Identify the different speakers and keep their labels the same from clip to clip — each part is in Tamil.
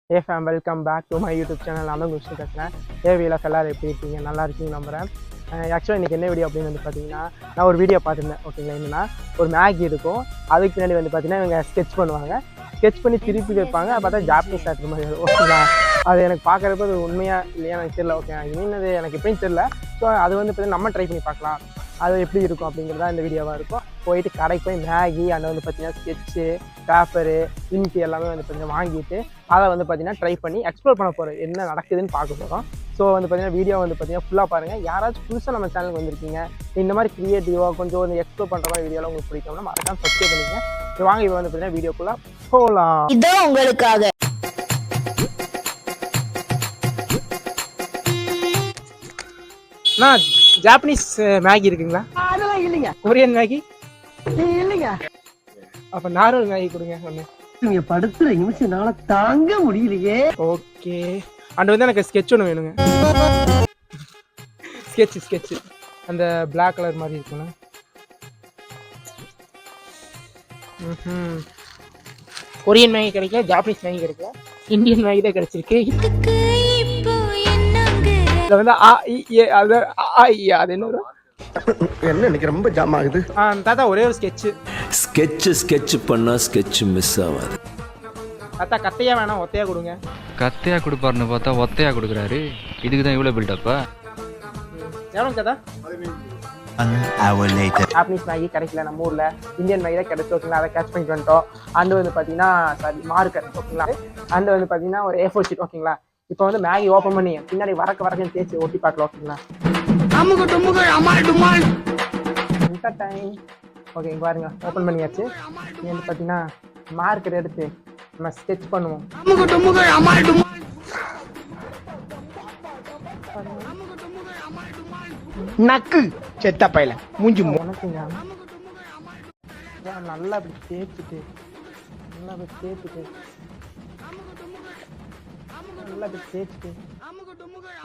Speaker 1: Hey fam, welcome back to my YouTube channel. நான் குஷ்ணு பேசுகிறேன். VLF எல்லாரும் எப்படி இருக்கீங்க? நல்லா இருக்கீங்க நம்புகிறேன். ஆக்சுவலாக இன்றைக்கி என்ன வீடியோ அப்படின்னு வந்து பார்த்தீங்கன்னா, நான் ஒரு வீடியோ பார்த்துருந்தேன். ஓகேங்களா, என்னென்னா ஒரு மேகி இருக்கும், அதுக்கு பின்னாடி வந்து பார்த்தீங்கன்னா இவங்க ஸ்கெட்ச் பண்ணுவாங்க, ஸ்கெட்ச் பண்ணி திருப்பி வைப்பாங்க. பார்த்தா ஜாப்பனீஸ் ஆக்டர் மாதிரி இருக்கும். ஓகேங்களா, அது எனக்கு பார்க்குறப்ப அது உண்மையாக இல்லையா எனக்கு தெரியல. ஓகே, இன்னது எனக்கு எப்படின்னு தெரியல. ஸோ அது வந்து பார்த்தீங்கன்னா நம்ம ட்ரை பண்ணி பார்க்கலாம், அது எப்படி இருக்கும் அப்படிங்கிறதா இந்த வீடியோவாக இருக்கும். போயிட்டு கடைக்கு போய் மேகி அண்ட் வந்து பார்த்தீங்கன்னா ஸ்கெட்சு, பேப்பரு, இன்க்கு எல்லாமே வந்து பார்த்தீங்கன்னா வாங்கிட்டு அதை வந்து பார்த்தீங்கன்னா ட்ரை பண்ணி எக்ஸ்ப்ளோர் பண்ண போகிறோம், என்ன நடக்குதுன்னு பார்க்க போகிறோம். ஸோ வந்து பார்த்தீங்கன்னா வீடியோ வந்து பார்த்தீங்கன்னா ஃபுல்லாக பாருங்கள். யாராச்சும் புதுசாக நம்ம சேனலுக்கு வந்திருக்கீங்க, இந்த மாதிரி க்ரியேட்டிவாக கொஞ்சம் வந்து எக்ஸ்ப்ளோர் பண்ணுற மாதிரி வீடியோலாம் உங்களுக்கு பிடிக்கும்னா மறக்காம சப்ஸ்கிரைப் பண்ணிக்கங்க. ஸோ வாங்க இப்போ வந்து பார்த்தீங்கன்னா வீடியோக்குள்ளே போகலாம்.
Speaker 2: இதோ உங்களுக்காக
Speaker 1: நான் ஜாப்பனீஸ் மேகி இருக்குங்களா?
Speaker 2: அதெல்லாம் இல்லைங்க.
Speaker 1: கொரியன் மேகி
Speaker 2: இல்லைங்க.
Speaker 1: அப்போ நார்மல் மேகி கொடுங்க ஒன்று.
Speaker 2: நீங்க படுத்துற நிமிஷம்னால தாங்க முடியலையே.
Speaker 1: ஓகே, அண்ட் வந்து எனக்கு ஸ்கெட்ச் ஒன்று வேணுங்க. ஸ்கெட்சு அந்த பிளாக் கலர் மாதிரி இருக்குண்ணா. கொரியன் மேகி கிடைக்கல, ஜாப்பனீஸ் மேகி கிடைக்கல, இந்தியன் மேகி தான் கிடைச்சிருக்கு. இதில் வந்து அது என்ன வரும்?
Speaker 3: என்ன இன்னைக்கு ரொம்ப ஜாம் ஆகுது.
Speaker 1: தாத்தா ஒரே ஒரு
Speaker 4: ஸ்கெட்ச் பண்ணா ஸ்கெட்ச் மிஸ் ஆகாது.
Speaker 1: தாத்தா கத்தையா வேணாம், ஒத்தையா கொடுங்க.
Speaker 5: கத்தையா கொடுப்பாருன்னு பார்த்தா ஒத்தையா கொடுக்குறாரு. இதுக்கு தான் இவ்வளோ பில்டப்பா?
Speaker 1: எவ்வளோ தாத்தா? ஜாப்பனீஸ் மேகி கிடைக்கல நம்ம ஊரில், இந்தியன் மேகி தான் கிடைச்சி. ஓகேங்களா, அதை கேட்ச் பண்ணிட்டு வந்துட்டோம். அண்டு வந்து பார்த்தீங்கன்னா மார்க்கர். ஓகேங்களா, அண்டு வந்து பார்த்தீங்கன்னா ஒரு A4 ஷீட். ஓகேங்களா, இப்போ வந்து மேகி ஓப்பன் பண்ணி பின்னாடி வரக்கு தேய்ச்சி ஒட்டி பார்க்கலாம். ஓகேங்களா, டைம். ஓகே, இங்கே பாருங்க, ஓப்பன் பண்ணியாச்சு. இது வந்து பார்த்தீங்கன்னா மார்க்கர் எடுத்து நம்ம ஸ்கெட்ச் பண்ணுவோம்.
Speaker 3: நக்கு செத்த பையல மூஞ்சி
Speaker 1: உனக்குங்க நல்லா அப்படி தேய்ச்சிட்டு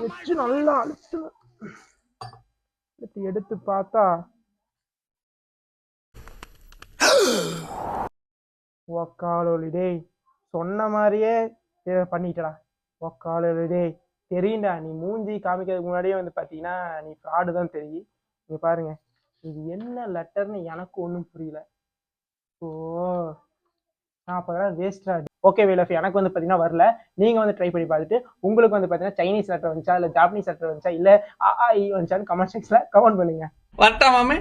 Speaker 1: வச்சு நல்லா எடுத்து பார்த்தா ஒக்காலோலிடே சொன்ன மாதிரியே பண்ணிட்டடா. ஒக்காலோலிடே தெரியுண்டா, நீ மூஞ்சி காமிக்கிறதுக்கு முன்னாடியே வந்து பார்த்தீங்கன்னா நீ ஃப்ராடு தான் தெரியும். நீங்கள் பாருங்க, இது என்ன லெட்டர்னு எனக்கு ஒன்றும் புரியல. ஓ, நான் அப்போ வேஸ்டா. ஓகே VLF, எனக்கு வந்து பார்த்தீங்கன்னா வரல. நீங்கள் வந்து ட்ரை பண்ணி பார்த்துட்டு உங்களுக்கு வந்து பார்த்தீங்கன்னா சைனீஸ் லெட்டர் வந்துச்சா இல்லை ஜாப்பனீஸ் லெட்டர் வந்துச்சா இல்லை வந்துச்சான்னு கமெண்ட் செக்ஷனில் கமெண்ட் பண்ணுங்க.
Speaker 6: வரட்டா மாமே.